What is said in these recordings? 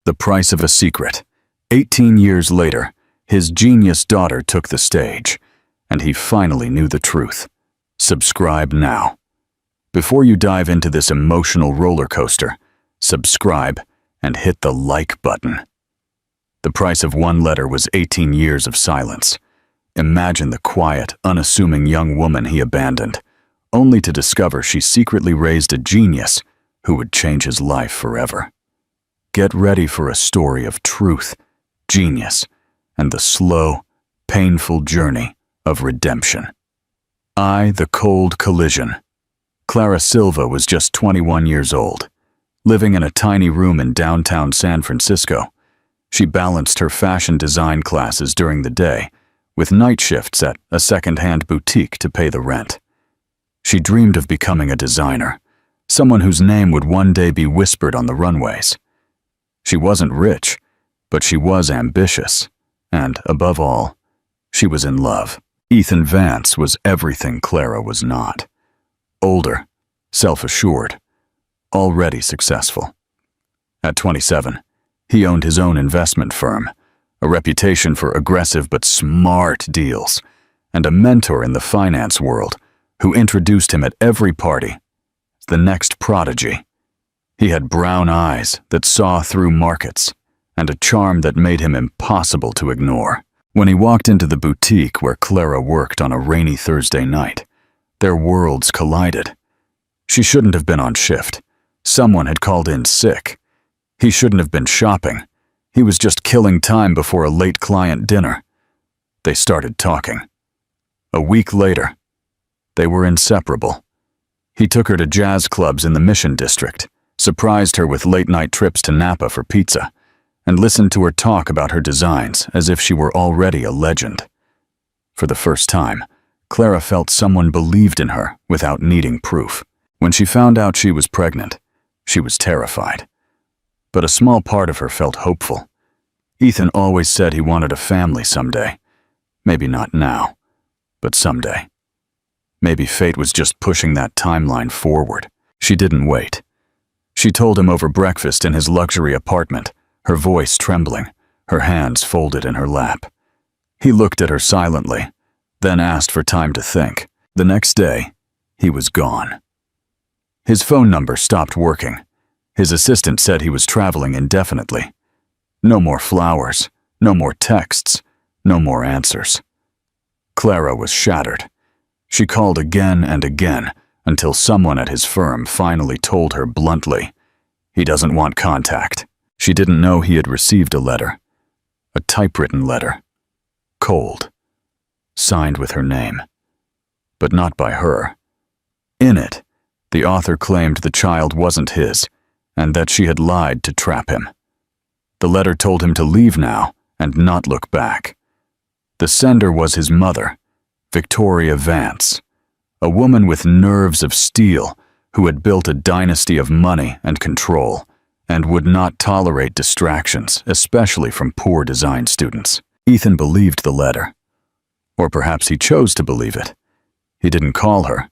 The price of a secret. 18 years later, his genius daughter took the stage, and he finally knew the truth. Subscribe now. Before you dive into this emotional roller coaster, subscribe and hit the like button. The price of one letter was 18 years of silence. Imagine the quiet, unassuming young woman he abandoned, only to discover she secretly raised a genius who would change his life forever. Get ready for a story of truth, genius, and the slow, painful journey of redemption. The Cold Collision. Clara Silva was just 21 years old, living in a tiny room in downtown San Francisco. She balanced her fashion design classes during the day with night shifts at a second-hand boutique to pay the rent. She dreamed of becoming a designer, someone whose name would one day be whispered on the runways. She wasn't rich, but she was ambitious, and, above all, she was in love. Ethan Vance was everything Clara was not. Older, self-assured, already successful. At 27, he owned his own investment firm, a reputation for aggressive but smart deals, and a mentor in the finance world who introduced him at every party. The next prodigy. He had brown eyes that saw through markets, and a charm that made him impossible to ignore. When he walked into the boutique where Clara worked on a rainy Thursday night, their worlds collided. She shouldn't have been on shift. Someone had called in sick. He shouldn't have been shopping. He was just killing time before a late client dinner. They started talking. A week later, they were inseparable. He took her to jazz clubs in the Mission District, surprised her with late-night trips to Napa for pizza, and listened to her talk about her designs as if she were already a legend. For the first time, Clara felt someone believed in her without needing proof. When she found out she was pregnant, she was terrified. But a small part of her felt hopeful. Ethan always said he wanted a family someday. Maybe not now, but someday. Maybe fate was just pushing that timeline forward. She didn't wait. She told him over breakfast in his luxury apartment, her voice trembling, her hands folded in her lap. He looked at her silently, then asked for time to think. The next day, he was gone. His phone number stopped working. His assistant said he was traveling indefinitely. No more flowers, no more texts, no more answers. Clara was shattered. She called again and again until someone at his firm finally told her bluntly, "He doesn't want contact." She didn't know he had received a letter. A typewritten letter. Cold. Signed with her name. But not by her. In it, the author claimed the child wasn't his, and that she had lied to trap him. The letter told him to leave now and not look back. The sender was his mother, Victoria Vance, a woman with nerves of steel who had built a dynasty of money and control and would not tolerate distractions, especially from poor design students. Ethan believed the letter. Or perhaps he chose to believe it. He didn't call her.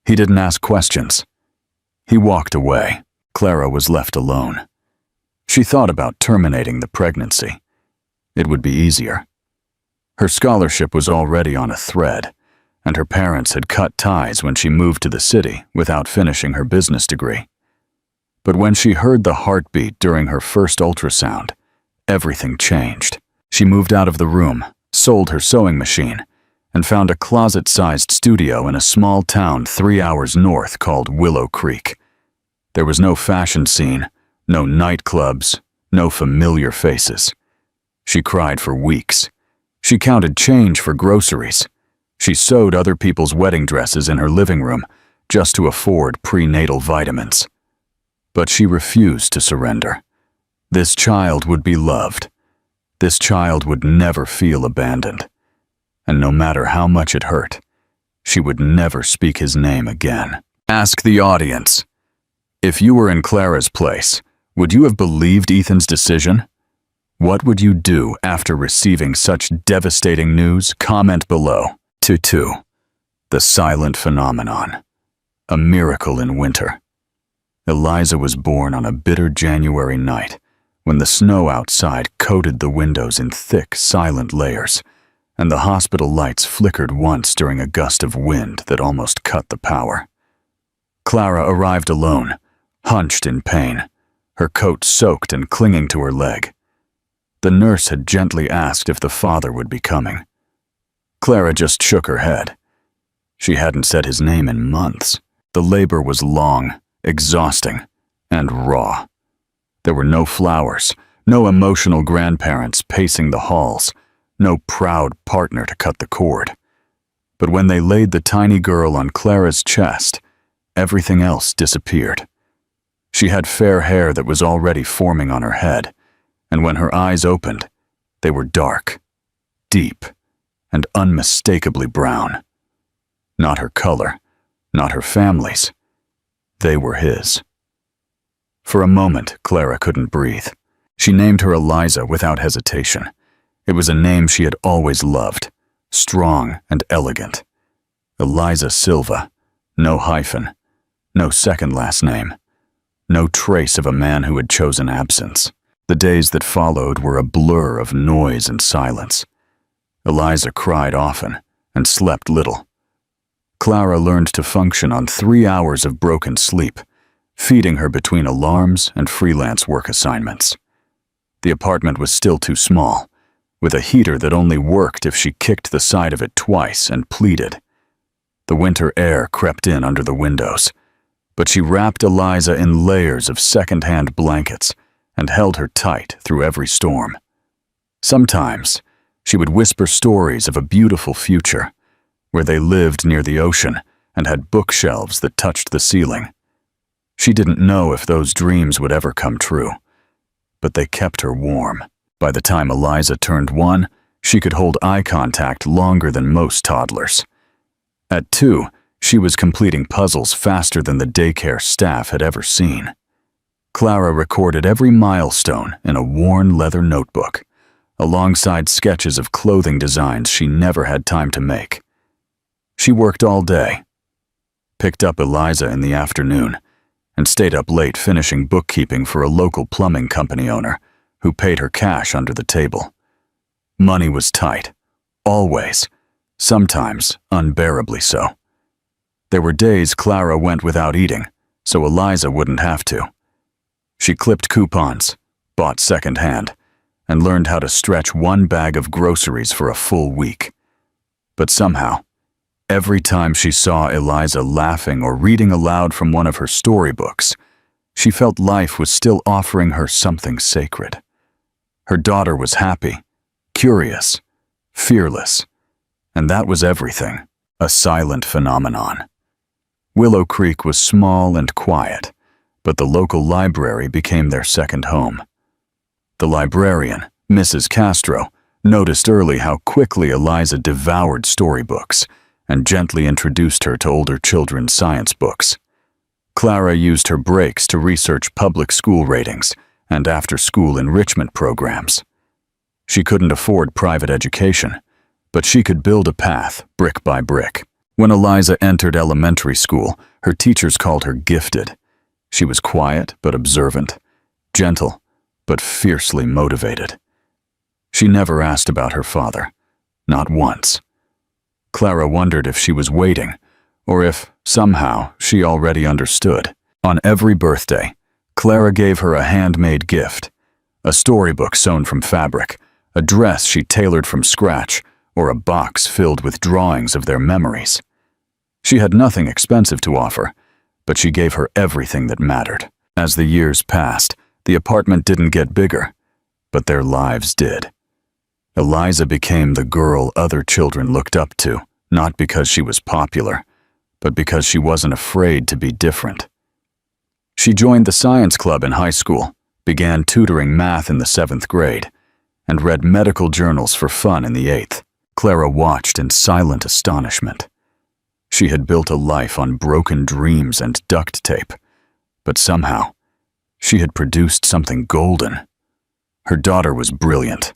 He didn't ask questions. He walked away. Clara was left alone. She thought about terminating the pregnancy. It would be easier. Her scholarship was already on a thread, and her parents had cut ties when she moved to the city without finishing her business degree. But when she heard the heartbeat during her first ultrasound, everything changed. She moved out of the room, sold her sewing machine, and found a closet-sized studio in a small town 3 hours north called Willow Creek. There was no fashion scene, no nightclubs, no familiar faces. She cried for weeks. She counted change for groceries. She sewed other people's wedding dresses in her living room just to afford prenatal vitamins. But she refused to surrender. This child would be loved. This child would never feel abandoned. And no matter how much it hurt, she would never speak his name again. Ask the audience. If you were in Clara's place, would you have believed Ethan's decision? What would you do after receiving such devastating news? Comment below. 2. The silent phenomenon. A miracle in winter. Eliza was born on a bitter January night when the snow outside coated the windows in thick, silent layers, and the hospital lights flickered once during a gust of wind that almost cut the power. Clara arrived alone, hunched in pain, her coat soaked and clinging to her leg. The nurse had gently asked if the father would be coming. Clara just shook her head. She hadn't said his name in months. The labor was long, exhausting, and raw. There were no flowers, no emotional grandparents pacing the halls, no proud partner to cut the cord. But when they laid the tiny girl on Clara's chest, everything else disappeared. She had fair hair that was already forming on her head, and when her eyes opened, they were dark, deep, and unmistakably brown. Not her color, not her family's. They were his. For a moment, Clara couldn't breathe. She named her Eliza without hesitation. It was a name she had always loved, strong and elegant. Eliza Silva, no hyphen, no second last name, no trace of a man who had chosen absence. The days that followed were a blur of noise and silence. Eliza cried often and slept little. Clara learned to function on 3 hours of broken sleep, feeding her between alarms and freelance work assignments. The apartment was still too small, with a heater that only worked if she kicked the side of it twice and pleaded. The winter air crept in under the windows, but she wrapped Eliza in layers of second-hand blankets and held her tight through every storm. Sometimes, she would whisper stories of a beautiful future, where they lived near the ocean and had bookshelves that touched the ceiling. She didn't know if those dreams would ever come true, but they kept her warm. By the time Eliza turned 1, she could hold eye contact longer than most toddlers. At 2, she was completing puzzles faster than the daycare staff had ever seen. Clara recorded every milestone in a worn leather notebook, alongside sketches of clothing designs she never had time to make. She worked all day, picked up Eliza in the afternoon, and stayed up late finishing bookkeeping for a local plumbing company owner who paid her cash under the table. Money was tight, always, sometimes unbearably so. There were days Clara went without eating, so Eliza wouldn't have to. She clipped coupons, bought secondhand, and learned how to stretch 1 bag of groceries for a full week. But somehow, every time she saw Eliza laughing or reading aloud from one of her storybooks, she felt life was still offering her something sacred. Her daughter was happy, curious, fearless, and that was everything, a silent phenomenon. Willow Creek was small and quiet, but the local library became their second home. The librarian, Mrs. Castro, noticed early how quickly Eliza devoured storybooks and gently introduced her to older children's science books. Clara used her breaks to research public school ratings and after-school enrichment programs. She couldn't afford private education, but she could build a path brick by brick. When Eliza entered elementary school, her teachers called her gifted. She was quiet but observant, gentle but fiercely motivated. She never asked about her father, not once. Clara wondered if she was waiting, or if, somehow, she already understood. On every birthday, Clara gave her a handmade gift, a storybook sewn from fabric, a dress she tailored from scratch, or a box filled with drawings of their memories. She had nothing expensive to offer, but she gave her everything that mattered. As the years passed, the apartment didn't get bigger, but their lives did. Eliza became the girl other children looked up to, not because she was popular, but because she wasn't afraid to be different. She joined the science club in high school, began tutoring math in the 7th grade, and read medical journals for fun in the 8th. Clara watched in silent astonishment. She had built a life on broken dreams and duct tape, but somehow, she had produced something golden. Her daughter was brilliant,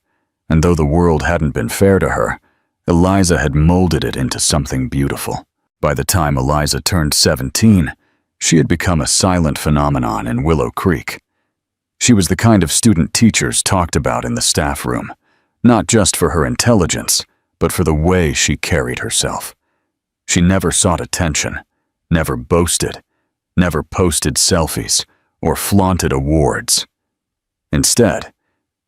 and though the world hadn't been fair to her, Eliza had molded it into something beautiful. By the time Eliza turned 17, she had become a silent phenomenon in Willow Creek. She was the kind of student teachers talked about in the staff room, not just for her intelligence, but for the way she carried herself. She never sought attention, never boasted, never posted selfies, or flaunted awards. Instead,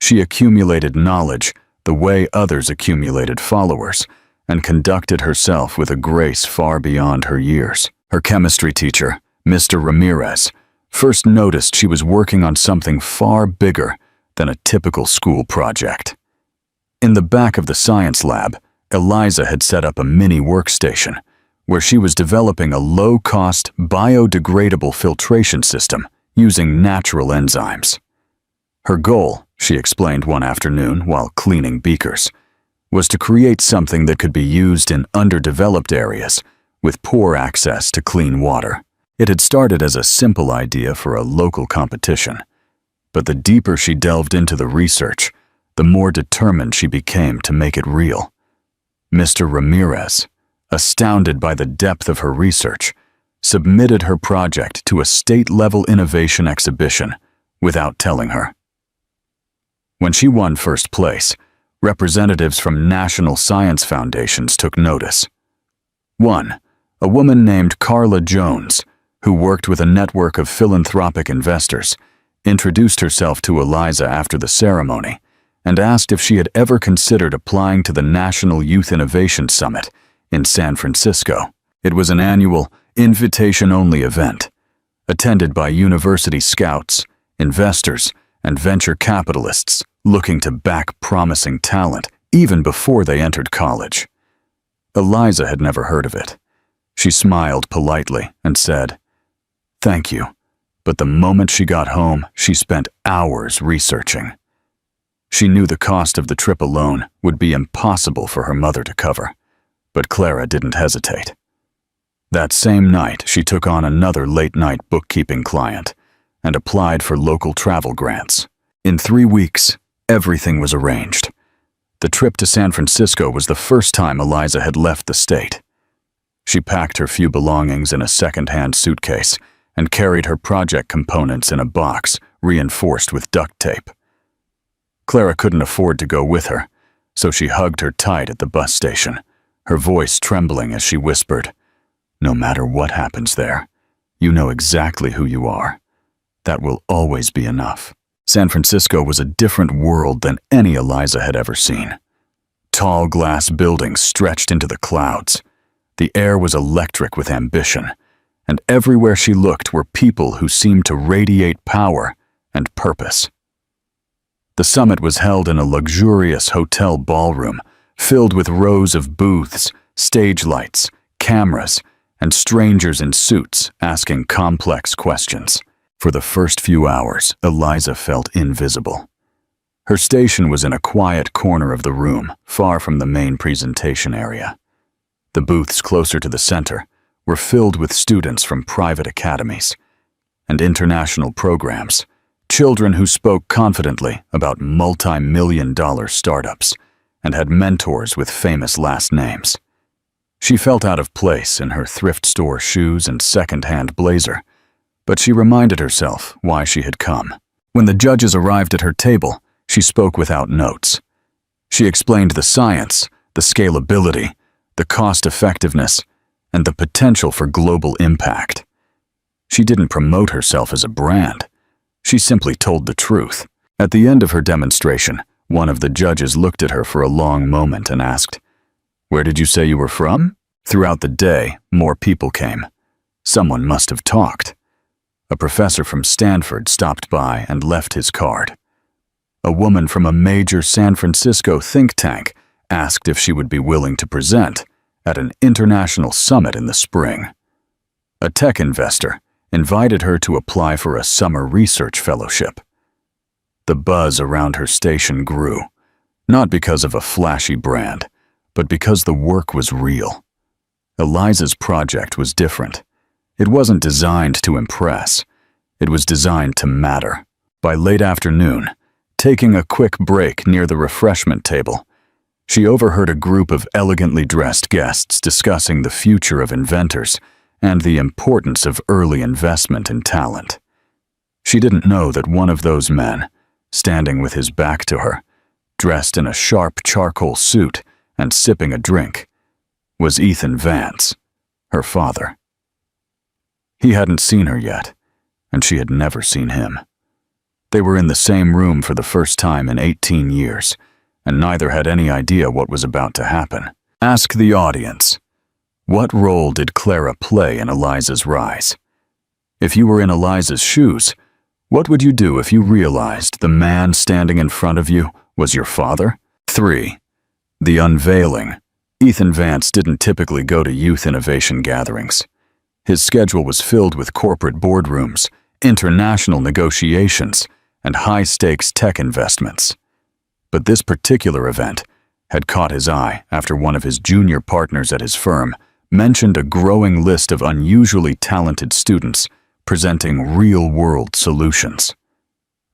she accumulated knowledge the way others accumulated followers, and conducted herself with a grace far beyond her years. Her chemistry teacher, Mr. Ramirez, first noticed she was working on something far bigger than a typical school project. In the back of the science lab, Eliza had set up a mini workstation where she was developing a low-cost, biodegradable filtration system using natural enzymes. Her goal, she explained one afternoon while cleaning beakers, was to create something that could be used in underdeveloped areas with poor access to clean water. It had started as a simple idea for a local competition, but the deeper she delved into the research, the more determined she became to make it real. Mr. Ramirez, astounded by the depth of her research, submitted her project to a state-level innovation exhibition without telling her. When she won first place, representatives from national science foundations took notice. One, a woman named Carla Jones, who worked with a network of philanthropic investors, introduced herself to Eliza after the ceremony and asked if she had ever considered applying to the National Youth Innovation Summit in San Francisco. It was an annual, invitation-only event, attended by university scouts, investors, and venture capitalists looking to back promising talent even before they entered college. Eliza had never heard of it. She smiled politely and said, "Thank you," but the moment she got home, she spent hours researching. She knew the cost of the trip alone would be impossible for her mother to cover, but Clara didn't hesitate. That same night, she took on another late-night bookkeeping client and applied for local travel grants. In 3 weeks, everything was arranged. The trip to San Francisco was the first time Eliza had left the state. She packed her few belongings in a second-hand suitcase and carried her project components in a box reinforced with duct tape. Clara couldn't afford to go with her, so she hugged her tight at the bus station, her voice trembling as she whispered, "No matter what happens there, you know exactly who you are. That will always be enough." San Francisco was a different world than any Eliza had ever seen. Tall glass buildings stretched into the clouds. The air was electric with ambition, and everywhere she looked were people who seemed to radiate power and purpose. The summit was held in a luxurious hotel ballroom filled with rows of booths, stage lights, cameras, and strangers in suits asking complex questions. For the first few hours, Eliza felt invisible. Her station was in a quiet corner of the room, far from the main presentation area. The booths closer to the center were filled with students from private academies and international programs, children who spoke confidently about multi-million-dollar startups and had mentors with famous last names. She felt out of place in her thrift store shoes and second-hand blazer, but she reminded herself why she had come. When the judges arrived at her table, she spoke without notes. She explained the science, the scalability, the cost-effectiveness, and the potential for global impact. She didn't promote herself as a brand. She simply told the truth. At the end of her demonstration, one of the judges looked at her for a long moment and asked, "Where did you say you were from?" Throughout the day, more people came. Someone must have talked. A professor from Stanford stopped by and left his card. A woman from a major San Francisco think tank asked if she would be willing to present at an international summit in the spring. A tech investor invited her to apply for a summer research fellowship. The buzz around her station grew, not because of a flashy brand, but because the work was real. Eliza's project was different. It wasn't designed to impress. It was designed to matter. By late afternoon, taking a quick break near the refreshment table, she overheard a group of elegantly dressed guests discussing the future of inventors and the importance of early investment in talent. She didn't know that one of those men, standing with his back to her, dressed in a sharp charcoal suit and sipping a drink, was Ethan Vance, her father. He hadn't seen her yet, and she had never seen him. They were in the same room for the first time in 18 years, and neither had any idea what was about to happen. Ask the audience, what role did Clara play in Eliza's rise? If you were in Eliza's shoes, what would you do if you realized the man standing in front of you was your father? 3. The unveiling. Ethan Vance didn't typically go to youth innovation gatherings. His schedule was filled with corporate boardrooms, international negotiations, and high-stakes tech investments. But this particular event had caught his eye after one of his junior partners at his firm mentioned a growing list of unusually talented students presenting real-world solutions.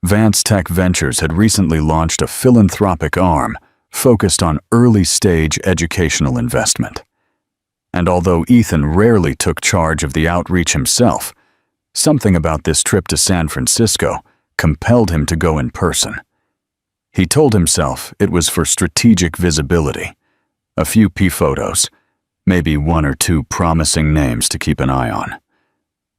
Vance Tech Ventures had recently launched a philanthropic arm focused on early-stage educational investment. And although Ethan rarely took charge of the outreach himself, something about this trip to San Francisco compelled him to go in person. He told himself it was for strategic visibility, a few photos, maybe 1 or 2 promising names to keep an eye on.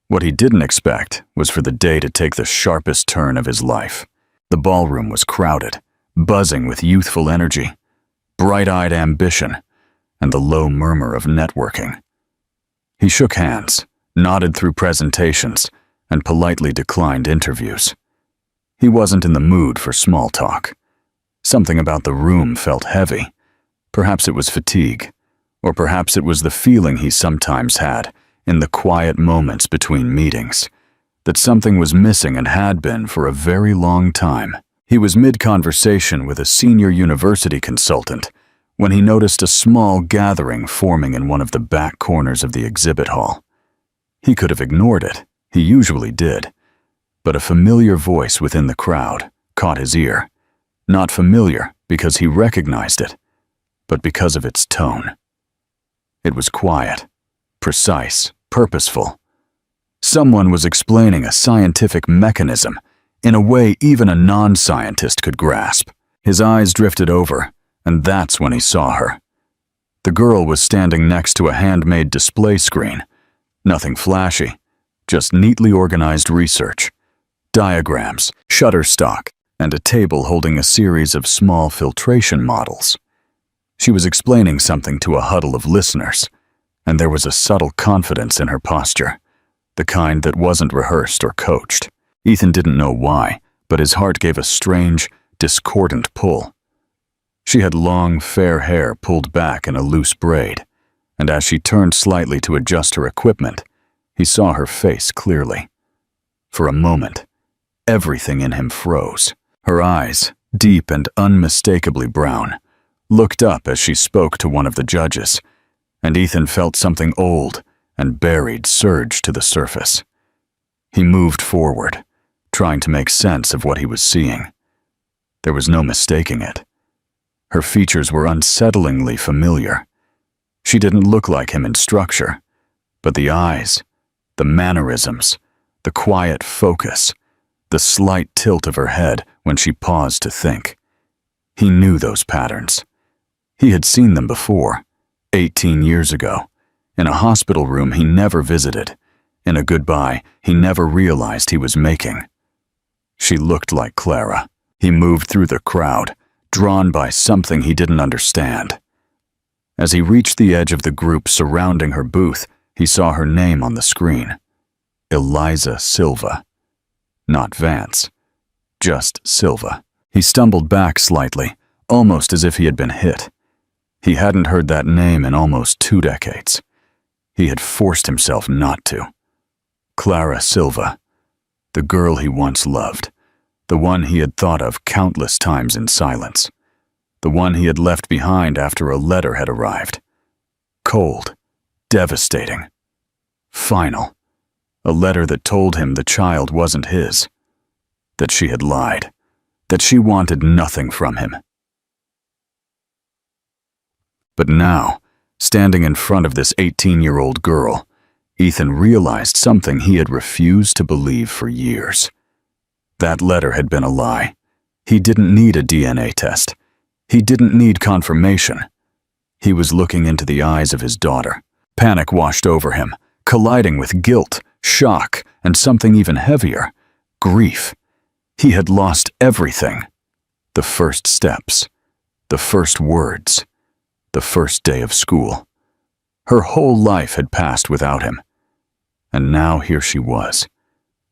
What he didn't expect was for the day to take the sharpest turn of his life. The ballroom was crowded, buzzing with youthful energy, bright-eyed ambition, and the low murmur of networking. He shook hands, nodded through presentations, and politely declined interviews. He wasn't in the mood for small talk. Something about the room felt heavy. Perhaps it was fatigue, or perhaps it was the feeling he sometimes had in the quiet moments between meetings, that something was missing and had been for a very long time. He was mid-conversation with a senior university consultant when he noticed a small gathering forming in one of the back corners of the exhibit hall. He could have ignored it, he usually did, but a familiar voice within the crowd caught his ear. Not familiar because he recognized it, but because of its tone. It was quiet, precise, purposeful. Someone was explaining a scientific mechanism in a way even a non-scientist could grasp. His eyes drifted over, and that's when he saw her. The girl was standing next to a handmade display screen. Nothing flashy, just neatly organized research, diagrams, Shutterstock, and a table holding a series of small filtration models. She was explaining something to a huddle of listeners, and there was a subtle confidence in her posture, the kind that wasn't rehearsed or coached. Ethan didn't know why, but his heart gave a strange, discordant pull. She had long, fair hair pulled back in a loose braid, and as she turned slightly to adjust her equipment, he saw her face clearly. For a moment, everything in him froze. Her eyes, deep and unmistakably brown, looked up as she spoke to one of the judges, and Ethan felt something old and buried surge to the surface. He moved forward, trying to make sense of what he was seeing. There was no mistaking it. Her features were unsettlingly familiar. She didn't look like him in structure, but the eyes, the mannerisms, the quiet focus, the slight tilt of her head when she paused to think. He knew those patterns. He had seen them before, 18 years ago, in a hospital room he never visited, in a goodbye he never realized he was making. She looked like Clara. He moved through the crowd, drawn by something he didn't understand. As he reached the edge of the group surrounding her booth, he saw her name on the screen. Eliza Silva. Not Vance. Just Silva. He stumbled back slightly, almost as if he had been hit. He hadn't heard that name in almost 2 decades. He had forced himself not to. Clara Silva. The girl he once loved. The one he had thought of countless times in silence. The one he had left behind after a letter had arrived. Cold. Devastating. Final. A letter that told him the child wasn't his. That she had lied. That she wanted nothing from him. But now, standing in front of this 18-year-old girl, Ethan realized something he had refused to believe for years. That letter had been a lie. He didn't need a DNA test. He didn't need confirmation. He was looking into the eyes of his daughter. Panic washed over him, colliding with guilt, shock, and something even heavier, grief. He had lost everything. The first steps, the first words, the first day of school. Her whole life had passed without him. And now here she was,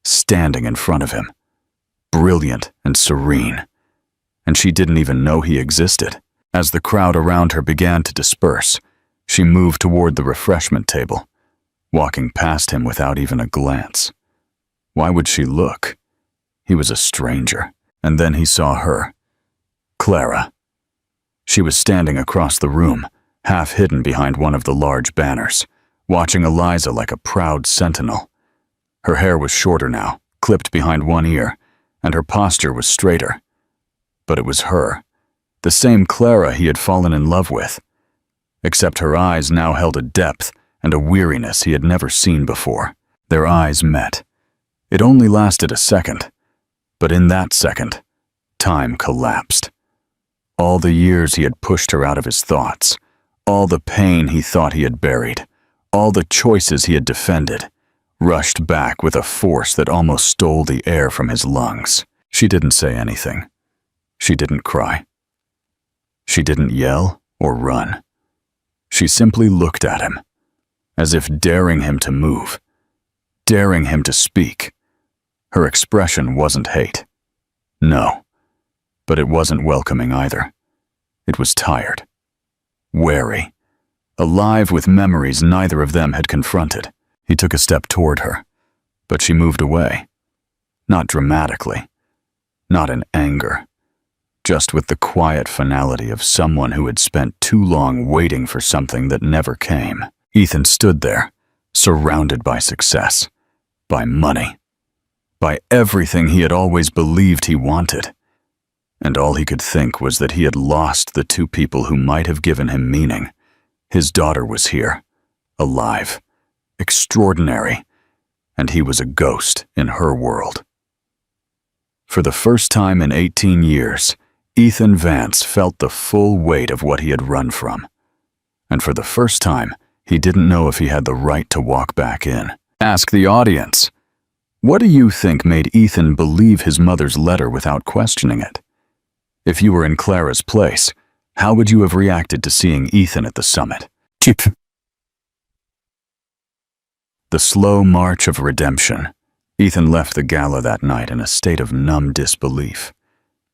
standing in front of him, brilliant and serene. And she didn't even know he existed. As the crowd around her began to disperse, she moved toward the refreshment table, walking past him without even a glance. Why would she look? He was a stranger. And then he saw her. Clara. She was standing across the room, half hidden behind one of the large banners, watching Eliza like a proud sentinel. Her hair was shorter now, clipped behind one ear, and her posture was straighter. But it was her, the same Clara he had fallen in love with. Except her eyes now held a depth and a weariness he had never seen before. Their eyes met. It only lasted a second, but in that second, time collapsed. All the years he had pushed her out of his thoughts, all the pain he thought he had buried, all the choices he had defended, rushed back with a force that almost stole the air from his lungs. She didn't say anything. She didn't cry. She didn't yell or run. She simply looked at him, as if daring him to move, daring him to speak. Her expression wasn't hate. No, but it wasn't welcoming either. It was tired, wary, alive with memories neither of them had confronted. He took a step toward her, but she moved away. Not dramatically, not in anger, just with the quiet finality of someone who had spent too long waiting for something that never came. Ethan stood there, surrounded by success, by money, by everything he had always believed he wanted. And all he could think was that he had lost the two people who might have given him meaning. His daughter was here, alive, extraordinary, and he was a ghost in her world. For the first time in 18 years, Ethan Vance felt the full weight of what he had run from. And for the first time, he didn't know if he had the right to walk back in. Ask the audience. What do you think made Ethan believe his mother's letter without questioning it? If you were in Clara's place, how would you have reacted to seeing Ethan at the summit? Chip. The slow march of redemption. Ethan left the gala that night in a state of numb disbelief.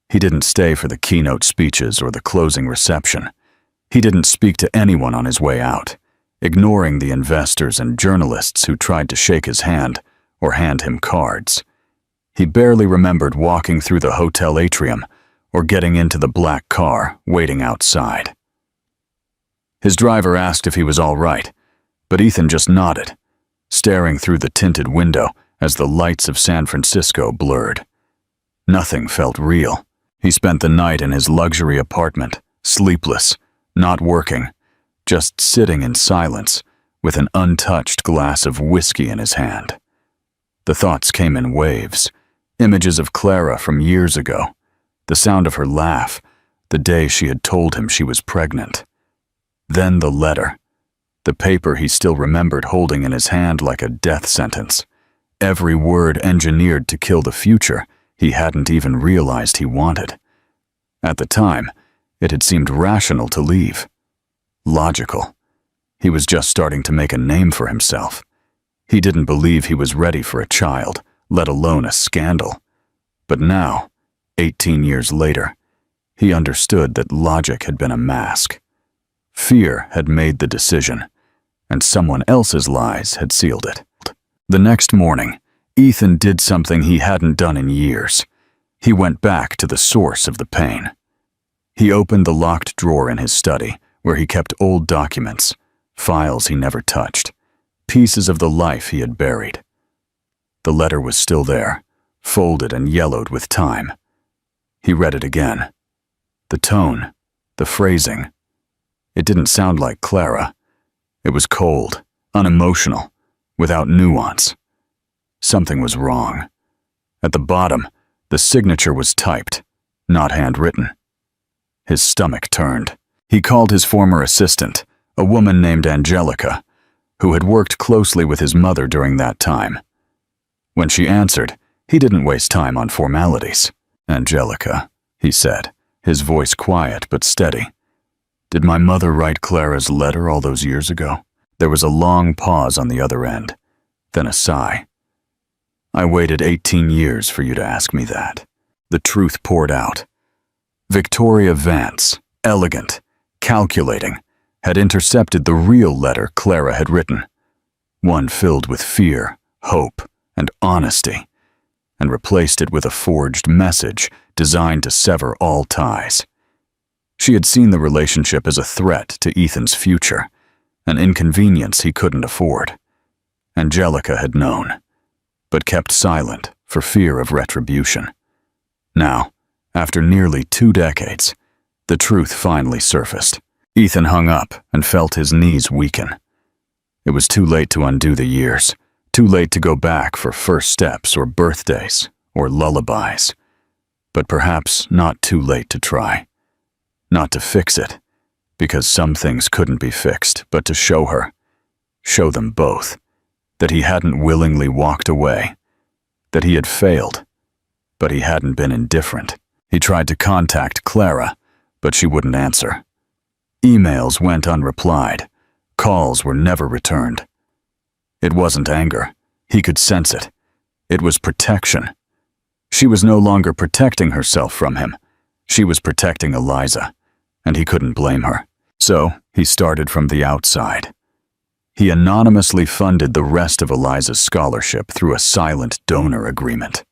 He didn't stay for the keynote speeches or the closing reception. He didn't speak to anyone on his way out, ignoring the investors and journalists who tried to shake his hand or hand him cards. He barely remembered walking through the hotel atrium or getting into the black car waiting outside. His driver asked if he was all right, but Ethan just nodded, staring through the tinted window as the lights of San Francisco blurred. Nothing felt real. He spent the night in his luxury apartment, sleepless, not working, just sitting in silence with an untouched glass of whiskey in his hand. The thoughts came in waves, images of Clara from years ago, the sound of her laugh, the day she had told him she was pregnant. Then the letter, the paper he still remembered holding in his hand like a death sentence, every word engineered to kill the future he hadn't even realized he wanted. At the time, it had seemed rational to leave. Logical. He was just starting to make a name for himself. He didn't believe he was ready for a child, let alone a scandal. But now, 18 years later, he understood that logic had been a mask. Fear had made the decision, and someone else's lies had sealed it. The next morning, Ethan did something he hadn't done in years. He went back to the source of the pain. He opened the locked drawer in his study, where he kept old documents, files he never touched, pieces of the life he had buried. The letter was still there, folded and yellowed with time. He read it again. The tone, the phrasing. It didn't sound like Clara. It was cold, unemotional, without nuance. Something was wrong. At the bottom, The signature was typed, not handwritten. His stomach turned. He called his former assistant, a woman named Angelica, who had worked closely with his mother during that time. When she answered, he didn't waste time on formalities. "Angelica," he said, his voice quiet but steady. "Did my mother write Clara's letter all those years ago?" There was a long pause on the other end, then a sigh. "I waited 18 years for you to ask me that." The truth poured out. Victoria Vance, elegant, calculating, had intercepted the real letter Clara had written, one filled with fear, hope, and honesty, and replaced it with a forged message designed to sever all ties. She had seen the relationship as a threat to Ethan's future, an inconvenience he couldn't afford. Angelica had known, but kept silent for fear of retribution. Now, after nearly 2 decades, the truth finally surfaced. Ethan hung up and felt his knees weaken. It was too late to undo the years, too late to go back for first steps or birthdays or lullabies, but perhaps not too late to try. Not to fix it, because some things couldn't be fixed, but to show her, show them both, that he hadn't willingly walked away, that he had failed, but he hadn't been indifferent. He tried to contact Clara, but she wouldn't answer. Emails went unreplied. Calls were never returned. It wasn't anger. He could sense it. It was protection. She was no longer protecting herself from him. She was protecting Eliza, and he couldn't blame her. So he started from the outside. He anonymously funded the rest of Eliza's scholarship through a silent donor agreement.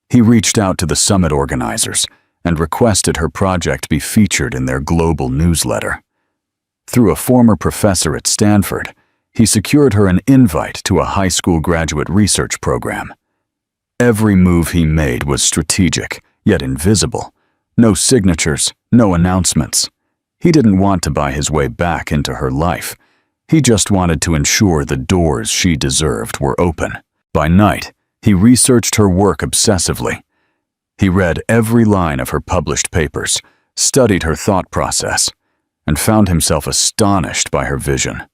He reached out to the summit organizers and requested her project be featured in their global newsletter. Through a former professor at Stanford, he secured her an invite to a high school graduate research program. Every move he made was strategic, yet invisible. No signatures, no announcements. He didn't want to buy his way back into her life. He just wanted to ensure the doors she deserved were open. By night, he researched her work obsessively. He read every line of her published papers, studied her thought process, and found himself astonished by her vision.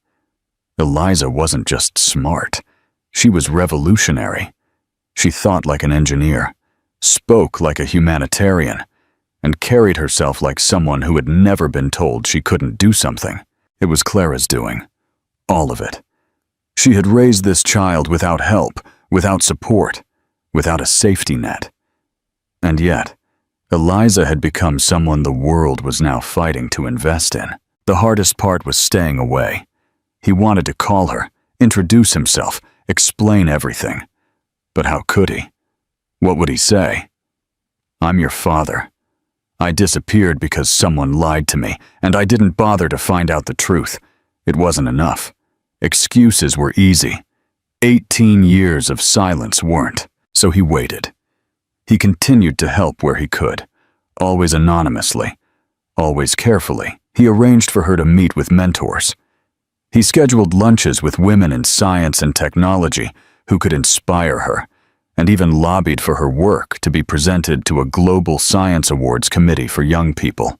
Eliza wasn't just smart. She was revolutionary. She thought like an engineer, spoke like a humanitarian, and carried herself like someone who had never been told she couldn't do something. It was Clara's doing. All of it. She had raised this child without help, without support, without a safety net. And yet, Eliza had become someone the world was now fighting to invest in. The hardest part was staying away. He wanted to call her, introduce himself, explain everything. But how could he? What would he say? "I'm your father. I disappeared because someone lied to me, and I didn't bother to find out the truth. It wasn't enough. Excuses were easy. 18 years of silence weren't." So he waited. He continued to help where he could, always anonymously, always carefully. He arranged for her to meet with mentors. He scheduled lunches with women in science and technology who could inspire her, and even lobbied for her work to be presented to a global science awards committee for young people.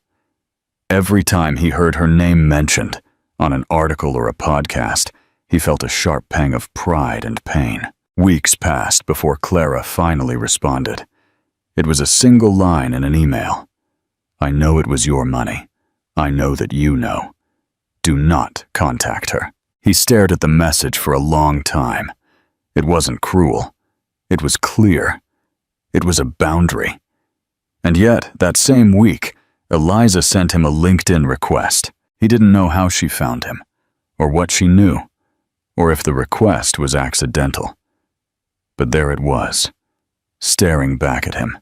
Every time he heard her name mentioned, on an article or a podcast, he felt a sharp pang of pride and pain. Weeks passed before Clara finally responded. It was a single line in an email. "I know it was your money. I know that you know. Do not contact her." He stared at the message for a long time. It wasn't cruel. It was clear. It was a boundary. And yet, that same week, Eliza sent him a LinkedIn request. He didn't know how she found him, or what she knew, or if the request was accidental. But there it was, staring back at him.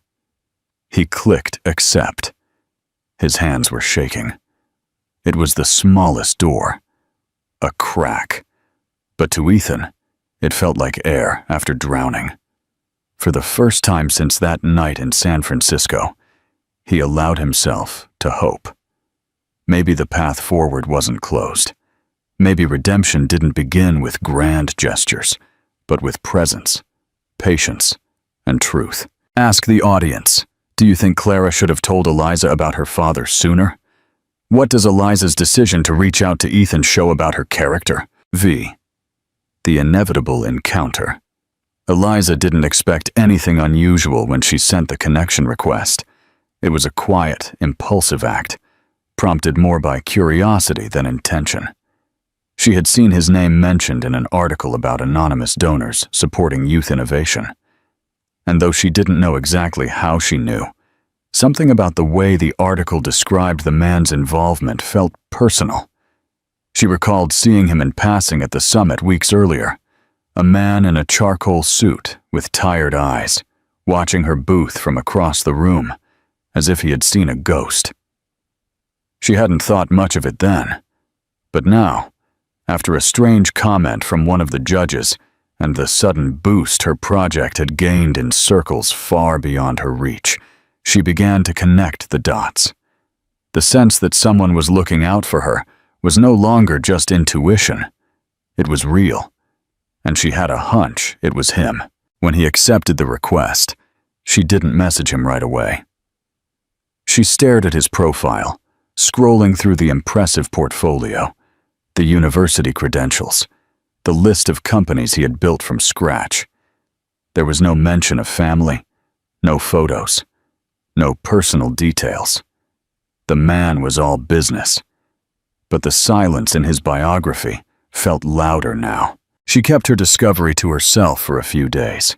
He clicked accept. His hands were shaking. It was the smallest door, a crack. But to Ethan, it felt like air after drowning. For the first time since that night in San Francisco, he allowed himself to hope. Maybe the path forward wasn't closed. Maybe redemption didn't begin with grand gestures, but with presence, patience, and truth. Ask the audience. Do you think Clara should have told Eliza about her father sooner? What does Eliza's decision to reach out to Ethan show about her character? V. The inevitable encounter. Eliza didn't expect anything unusual when she sent the connection request. It was a quiet, impulsive act, prompted more by curiosity than intention. She had seen his name mentioned in an article about anonymous donors supporting youth innovation. And though she didn't know exactly how she knew, something about the way the article described the man's involvement felt personal. She recalled seeing him in passing at the summit weeks earlier, a man in a charcoal suit with tired eyes, watching her booth from across the room, as if he had seen a ghost. She hadn't thought much of it then, but now, after a strange comment from one of the judges and the sudden boost her project had gained in circles far beyond her reach, she began to connect the dots. The sense that someone was looking out for her was no longer just intuition. It was real, and she had a hunch it was him. When he accepted the request, she didn't message him right away. She stared at his profile, scrolling through the impressive portfolio, the university credentials, the list of companies he had built from scratch. There was no mention of family, no photos, no personal details. The man was all business, but the silence in his biography felt louder now. She kept her discovery to herself for a few days.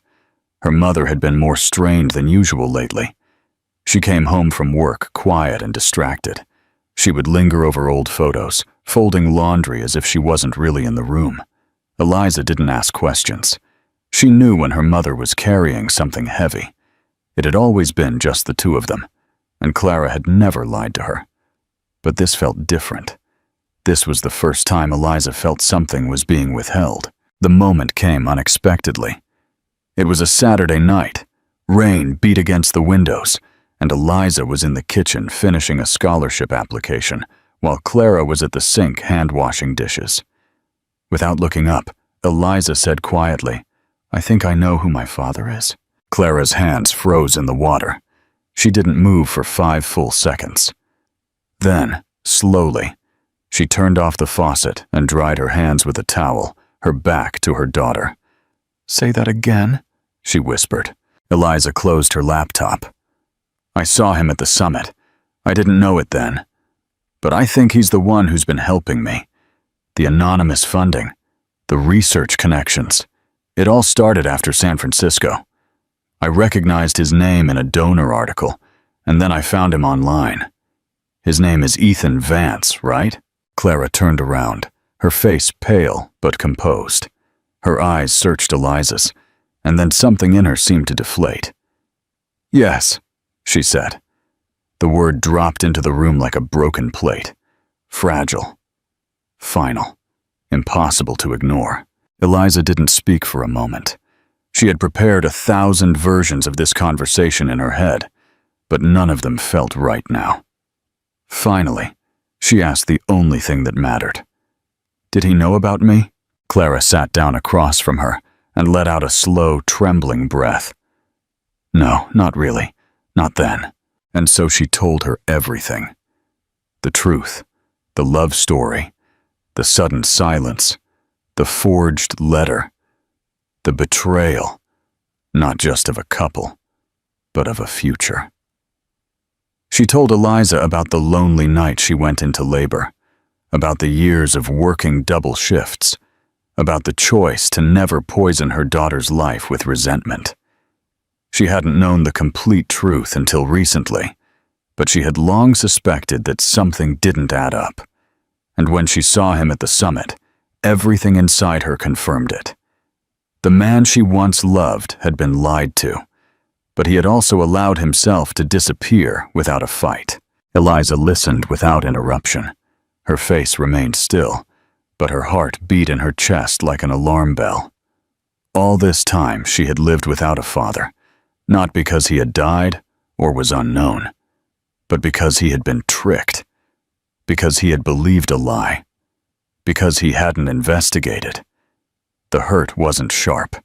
Her mother had been more strained than usual lately. She came home from work quiet and distracted. She would linger over old photos, folding laundry as if she wasn't really in the room. Eliza didn't ask questions. She knew when her mother was carrying something heavy. It had always been just the two of them, and Clara had never lied to her. But this felt different. This was the first time Eliza felt something was being withheld. The moment came unexpectedly. It was a Saturday night. Rain beat against the windows, and Eliza was in the kitchen finishing a scholarship application, while Clara was at the sink hand-washing dishes. Without looking up, Eliza said quietly, "I think I know who my father is." Clara's hands froze in the water. She didn't move for 5 full seconds. Then, slowly, she turned off the faucet and dried her hands with a towel, her back to her daughter. "Say that again," she whispered. Eliza closed her laptop. "I saw him at the summit. I didn't know it then. But I think he's the one who's been helping me. The anonymous funding, the research connections. It all started after San Francisco. I recognized his name in a donor article, and then I found him online. His name is Ethan Vance, right?" Clara turned around, her face pale but composed. Her eyes searched Eliza's, and then something in her seemed to deflate. "Yes," she said. The word dropped into the room like a broken plate. Fragile. Final. Impossible to ignore. Eliza didn't speak for a moment. She had prepared 1,000 versions of this conversation in her head, but none of them felt right now. Finally, she asked the only thing that mattered. "Did he know about me?" Clara sat down across from her and let out a slow, trembling breath. "No, not really. Not then." And so she told her everything. The truth, the love story, the sudden silence, the forged letter, the betrayal, not just of a couple, but of a future. She told Eliza about the lonely night she went into labor, about the years of working double shifts, about the choice to never poison her daughter's life with resentment. She hadn't known the complete truth until recently, but she had long suspected that something didn't add up. And when she saw him at the summit, everything inside her confirmed it. The man she once loved had been lied to, but he had also allowed himself to disappear without a fight. Eliza listened without interruption. Her face remained still, but her heart beat in her chest like an alarm bell. All this time she had lived without a father, not because he had died or was unknown, but because he had been tricked, because he had believed a lie, because he hadn't investigated. The hurt wasn't sharp.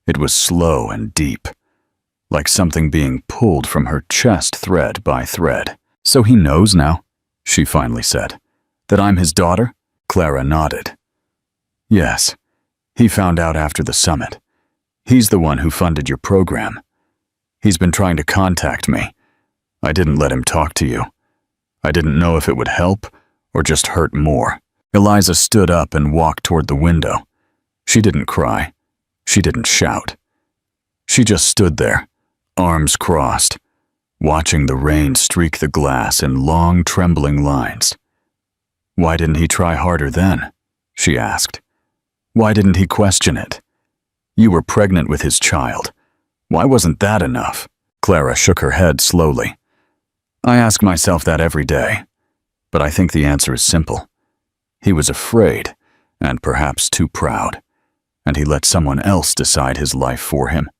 It was slow and deep. like something being pulled from her chest thread by thread. "So he knows now," she finally said, "that I'm his daughter?" Clara nodded. "Yes, he found out after the summit. He's the one who funded your program. He's been trying to contact me. I didn't let him talk to you. I didn't know if it would help or just hurt more." Eliza stood up and walked toward the window. She didn't cry. She didn't shout. She just stood there, arms crossed, watching the rain streak the glass in long, trembling lines. "Why didn't he try harder then?" she asked. "Why didn't he question it? You were pregnant with his child. Why wasn't that enough?" Clara shook her head slowly. "I ask myself that every day, but I think the answer is simple. He was afraid, and perhaps too proud, and he let someone else decide his life for him."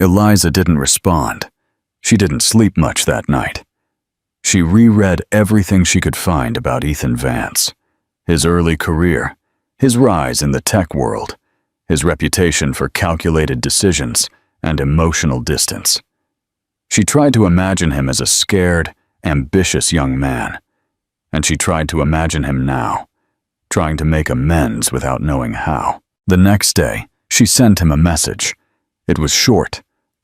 Eliza didn't respond. She didn't sleep much that night. She reread everything she could find about Ethan Vance, his early career, his rise in the tech world, his reputation for calculated decisions and emotional distance. She tried to imagine him as a scared, ambitious young man, and she tried to imagine him now, trying to make amends without knowing how. The next day, she sent him a message. It was short,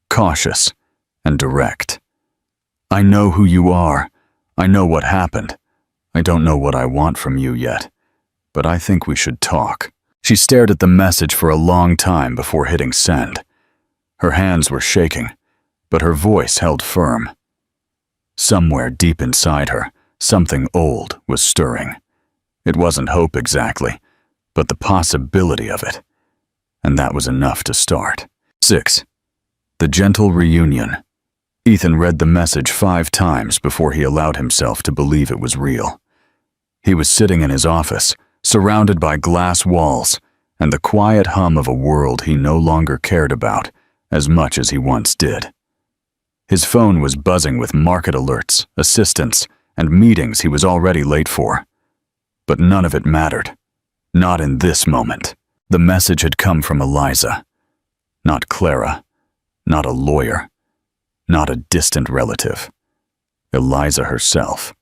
cautious, and direct. "I know who you are. I know what happened. I don't know what I want from you yet, but I think we should talk." She stared at the message for a long time before hitting send. Her hands were shaking, but her voice held firm. Somewhere deep inside her, something old was stirring. It wasn't hope exactly, but the possibility of it. And that was enough to start. 6. The gentle reunion. Ethan read the message 5 times before he allowed himself to believe it was real. He was sitting in his office, surrounded by glass walls and the quiet hum of a world he no longer cared about as much as he once did. His phone was buzzing with market alerts, assistants, and meetings he was already late for. But none of it mattered. Not in this moment. The message had come from Eliza. Not Clara. Not a lawyer. Not a distant relative. Eliza herself.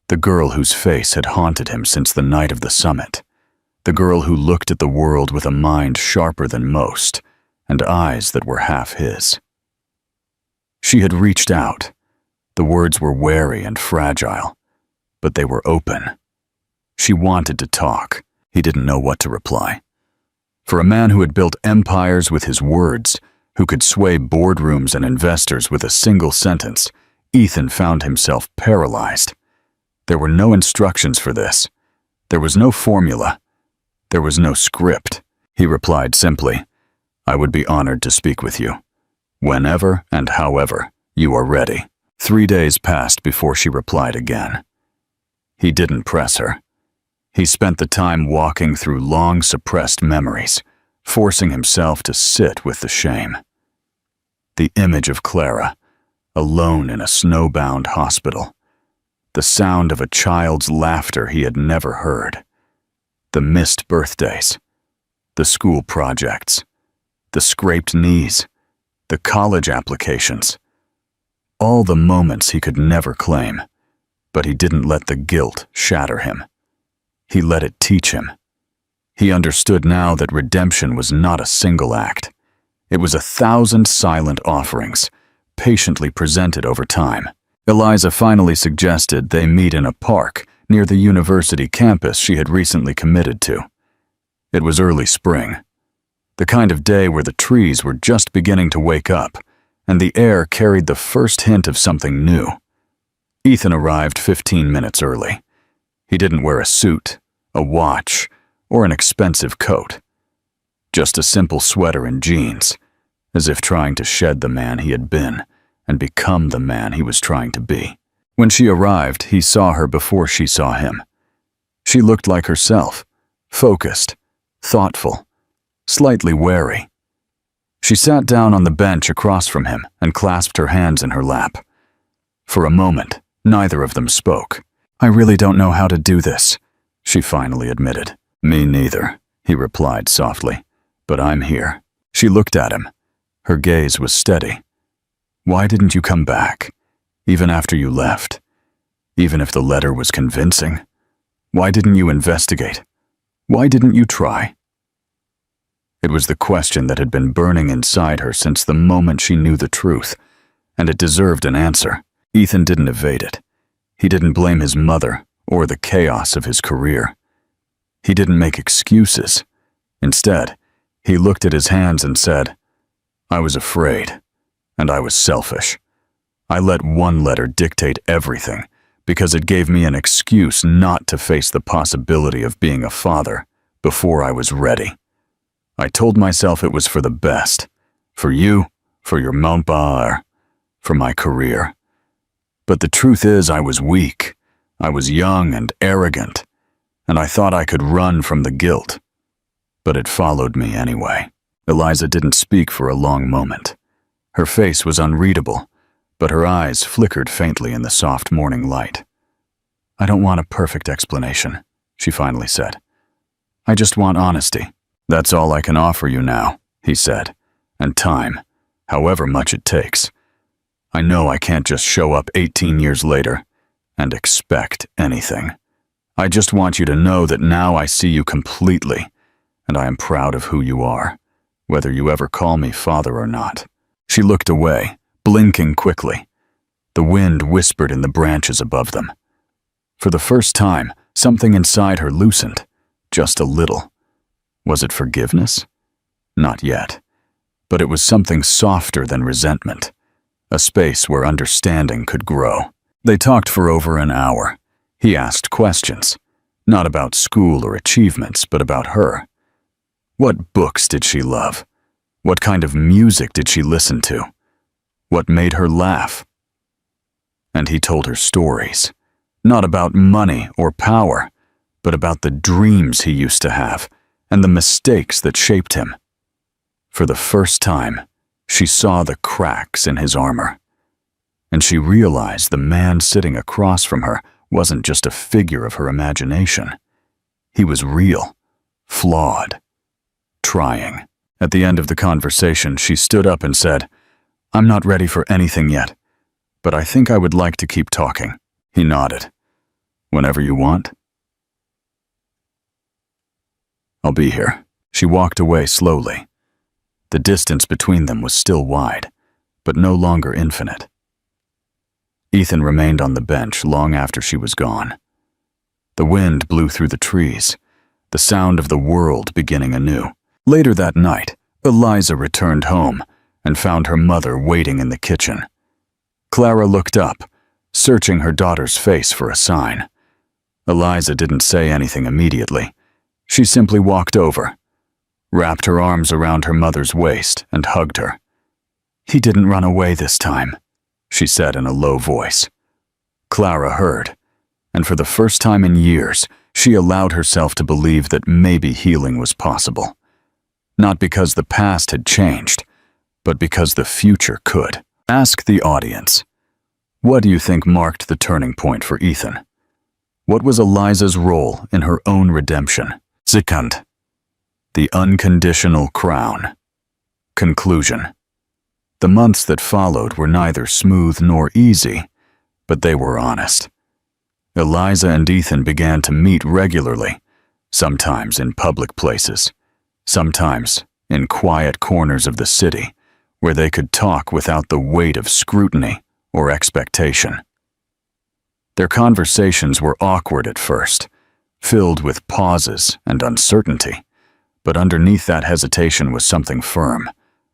The girl whose face had haunted him since the night of the summit. The girl who looked at the world with a mind sharper than most, and eyes that were half his. She had reached out. The words were wary and fragile, but they were open. She wanted to talk. He didn't know what to reply. For a man who had built empires with his words, who could sway boardrooms and investors with a single sentence, Ethan found himself paralyzed. There were no instructions for this. There was no formula. There was no script. He replied simply, "I would be honored to speak with you. Whenever and however you are ready." 3 days passed before she replied again. He didn't press her. He spent the time walking through long suppressed memories, forcing himself to sit with the shame. The image of Clara, alone in a snowbound hospital. The sound of a child's laughter he had never heard. The missed birthdays. The school projects. The scraped knees. The college applications. All the moments he could never claim, but he didn't let the guilt shatter him. He let it teach him. He understood now that redemption was not a single act. It was 1,000 silent offerings, patiently presented over time. Eliza finally suggested they meet in a park near the university campus she had recently committed to. It was early spring, the kind of day where the trees were just beginning to wake up, and the air carried the first hint of something new. Ethan arrived 15 minutes early. He didn't wear a suit, a watch, or an expensive coat. Just a simple sweater and jeans, as if trying to shed the man he had been and become the man he was trying to be. When she arrived, he saw her before she saw him. She looked like herself, focused, thoughtful, slightly wary. She sat down on the bench across from him and clasped her hands in her lap. For a moment, neither of them spoke. "I really don't know how to do this," she finally admitted. "Me neither," he replied softly, "but I'm here." She looked at him, Her gaze was steady. Why didn't you come back, even after you left? Even if the letter was convincing? Why didn't you investigate? Why didn't you try? It was the question that had been burning inside her since the moment she knew the truth, and it deserved an answer. Ethan didn't evade it. He didn't blame his mother or the chaos of his career. He didn't make excuses. Instead, he looked at his hands and said, "I was afraid, and I was selfish. I let one letter dictate everything because it gave me an excuse not to face the possibility of being a father before I was ready. I told myself it was for the best, for you, for your Montbar, for my career. But the truth is I was weak. I was young and arrogant, and I thought I could run from the guilt. But it followed me anyway." Eliza didn't speak for a long moment. Her face was unreadable, but her eyes flickered faintly in the soft morning light. "I don't want a perfect explanation," she finally said. "I just want honesty." "That's all I can offer you now," he said, "and time, however much it takes. I know I can't just show up 18 years later and expect anything. I just want you to know that now I see you completely, and I am proud of who you are, whether you ever call me father or not." She looked away, blinking quickly. The wind whispered in the branches above them. For the first time, something inside her loosened, just a little. Was it forgiveness? Not yet. But it was something softer than resentment, a space where understanding could grow. They talked for over an hour. He asked questions, not about school or achievements, but about her. What books did she love? What kind of music did she listen to? What made her laugh? And he told her stories, not about money or power, but about the dreams he used to have and the mistakes that shaped him. For the first time, she saw the cracks in his armor, and she realized the man sitting across from her wasn't just a figure of her imagination. He was real, flawed, trying. At the end of the conversation, she stood up and said, "I'm not ready for anything yet, but I think I would like to keep talking." He nodded. "Whenever you want." "I'll be here." She walked away slowly. The distance between them was still wide, but no longer infinite. Ethan remained on the bench long after she was gone. The wind blew through the trees, the sound of the world beginning anew. Later that night, Eliza returned home and found her mother waiting in the kitchen. Clara looked up, searching her daughter's face for a sign. Eliza didn't say anything immediately. She simply walked over, wrapped her arms around her mother's waist, and hugged her. "He didn't run away this time," she said in a low voice. Clara heard, and for the first time in years, she allowed herself to believe that maybe healing was possible. Not because the past had changed, but because the future could. Ask the audience. What do you think marked the turning point for Ethan? What was Eliza's role in her own redemption? Second, the unconditional crown. Conclusion. The months that followed were neither smooth nor easy, but they were honest. Eliza and Ethan began to meet regularly, sometimes in public places, sometimes in quiet corners of the city, where they could talk without the weight of scrutiny or expectation. Their conversations were awkward at first, filled with pauses and uncertainty, but underneath that hesitation was something firm,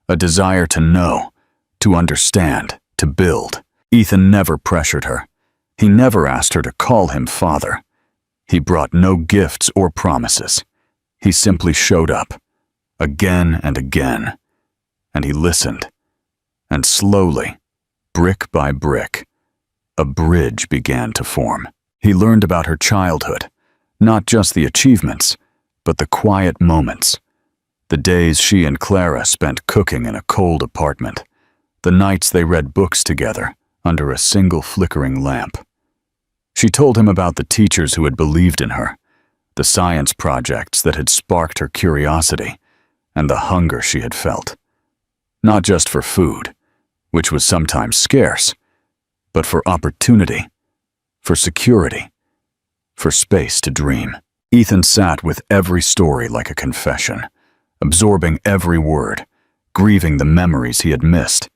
a desire to know, to understand, to build. Ethan never pressured her. He never asked her to call him father. He brought no gifts or promises. He simply showed up, again and again, and he listened. And slowly, brick by brick, a bridge began to form. He learned about her childhood, not just the achievements, but the quiet moments. The days she and Clara spent cooking in a cold apartment. The nights they read books together under a single flickering lamp. She told him about the teachers who had believed in her, the science projects that had sparked her curiosity, and the hunger she had felt. not just for food, which was sometimes scarce, but for opportunity, for security, for space to dream. Ethan sat with every story like a confession, absorbing every word, grieving the memories he had missed,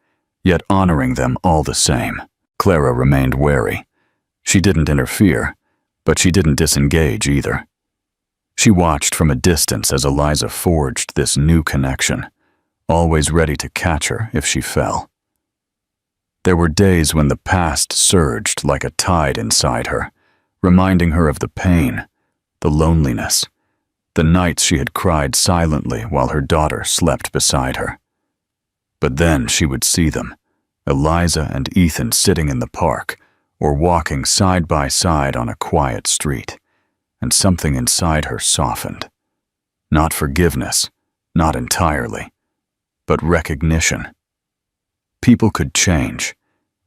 yet honoring them all the same. Clara remained wary. She didn't interfere, but she didn't disengage either. She watched from a distance as Eliza forged this new connection, always ready to catch her if she fell. There were days when the past surged like a tide inside her, reminding her of the pain, the loneliness, the nights she had cried silently while her daughter slept beside her. But then she would see them, Eliza and Ethan sitting in the park or walking side by side on a quiet street, and something inside her softened. Not forgiveness, not entirely, but recognition. People could change,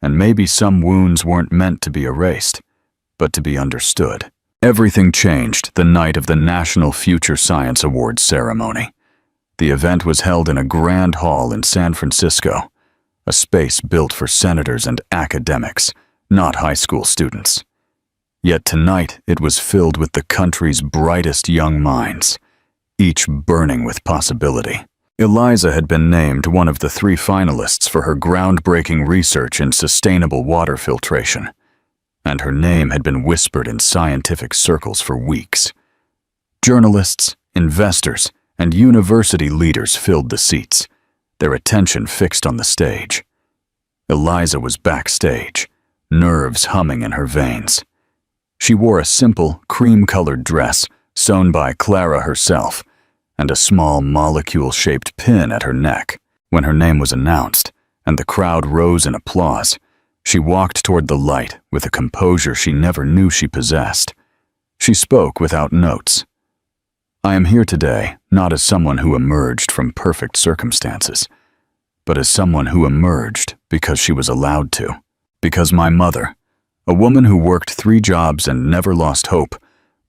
and maybe some wounds weren't meant to be erased, but to be understood. Everything changed the night of the National Future Science Awards ceremony. The event was held in a grand hall in San Francisco, a space built for senators and academics, not high school students. Yet tonight it was filled with the country's brightest young minds, each burning with possibility. Eliza had been named one of the 3 finalists for her groundbreaking research in sustainable water filtration, and her name had been whispered in scientific circles for weeks. Journalists, investors, and university leaders filled the seats, their attention fixed on the stage. Eliza was backstage, nerves humming in her veins. She wore a simple, cream-colored dress sewn by Clara herself, and a small molecule-shaped pin at her neck. When her name was announced, and the crowd rose in applause, she walked toward the light with a composure she never knew she possessed. She spoke without notes. "I am here today not as someone who emerged from perfect circumstances, but as someone who emerged because she was allowed to. Because my mother, a woman who worked 3 jobs and never lost hope,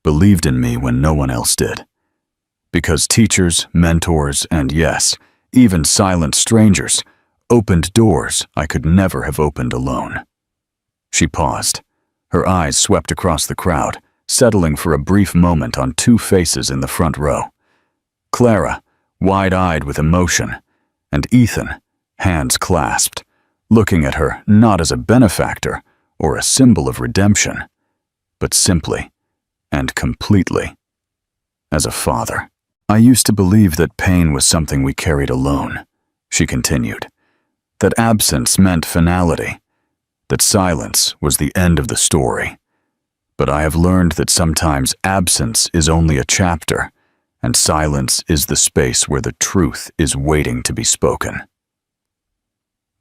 believed in me when no one else did. Because teachers, mentors, and yes, even silent strangers opened doors I could never have opened alone." She paused. Her eyes swept across the crowd, settling for a brief moment on 2 faces in the front row. Clara, wide-eyed with emotion, and Ethan, hands clasped, looking at her not as a benefactor or a symbol of redemption, but simply and completely as a father. "I used to believe that pain was something we carried alone," she continued, "that absence meant finality, that silence was the end of the story. But I have learned that sometimes absence is only a chapter, and silence is the space where the truth is waiting to be spoken."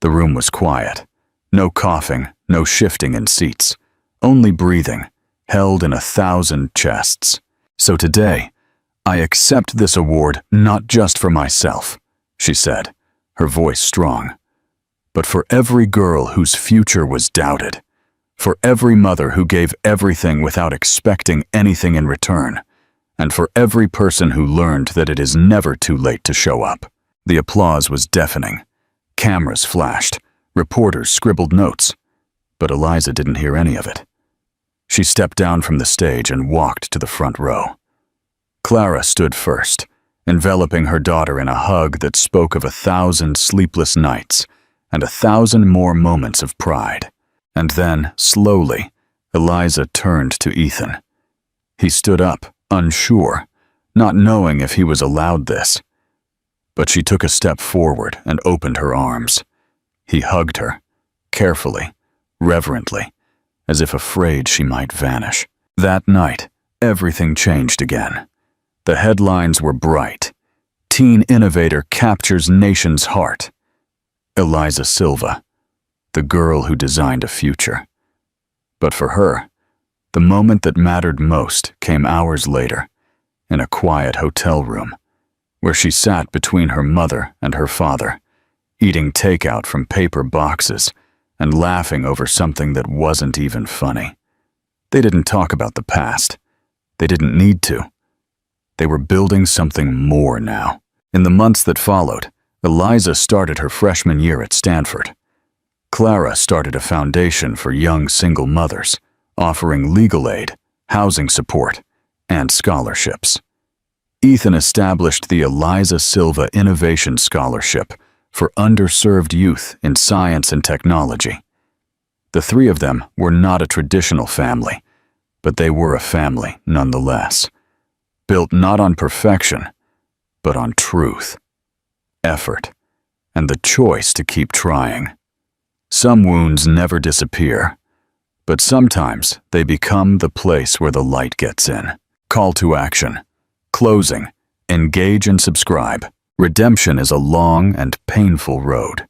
The room was quiet. No coughing, no shifting in seats, only breathing, held in 1,000 chests. "So today, I accept this award not just for myself," she said, her voice strong, "but for every girl whose future was doubted, for every mother who gave everything without expecting anything in return, and for every person who learned that it is never too late to show up." The applause was deafening. Cameras flashed, reporters scribbled notes, but Eliza didn't hear any of it. She stepped down from the stage and walked to the front row. Clara stood first, enveloping her daughter in a hug that spoke of 1,000 sleepless nights and 1,000 more moments of pride. And then, slowly, Eliza turned to Ethan. He stood up, unsure, not knowing if he was allowed this. But she took a step forward and opened her arms. He hugged her, carefully, reverently, as if afraid she might vanish. That night, everything changed again. The headlines were bright. "Teen Innovator Captures Nation's Heart." Eliza Silva, the girl who designed a future. But for her, the moment that mattered most came hours later, in a quiet hotel room, where she sat between her mother and her father, eating takeout from paper boxes and laughing over something that wasn't even funny. They didn't talk about the past. They didn't need to. They were building something more now. In the months that followed, Eliza started her freshman year at Stanford. Clara started a foundation for young single mothers, offering legal aid, housing support, and scholarships. Ethan established the Eliza Silva Innovation Scholarship for underserved youth in science and technology. The three of them were not a traditional family, but they were a family nonetheless, built not on perfection, but on truth, effort, and the choice to keep trying. Some wounds never disappear, but sometimes they become the place where the light gets in. Call to action. Closing. Engage and subscribe. Redemption is a long and painful road.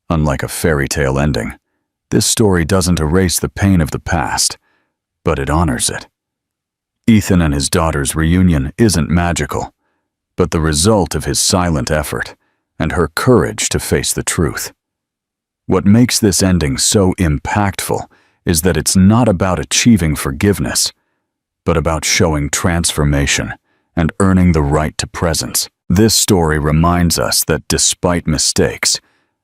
Unlike a fairy tale ending, this story doesn't erase the pain of the past, but it honors it. Ethan and his daughter's reunion isn't magical, but the result of his silent effort and her courage to face the truth. What makes this ending so impactful is that it's not about achieving forgiveness, but about showing transformation and earning the right to presence. This story reminds us that despite mistakes,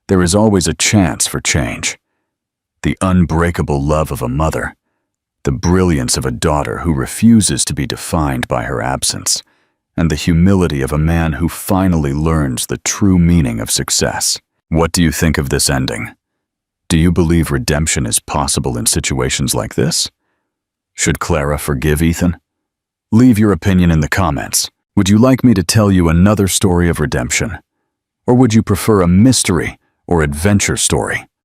there is always a chance for change. The unbreakable love of a mother, the brilliance of a daughter who refuses to be defined by her absence, and the humility of a man who finally learns the true meaning of success. What do you think of this ending? Do you believe redemption is possible in situations like this? Should Clara forgive Ethan? Leave your opinion in the comments. Would you like me to tell you another story of redemption? Or would you prefer a mystery or adventure story?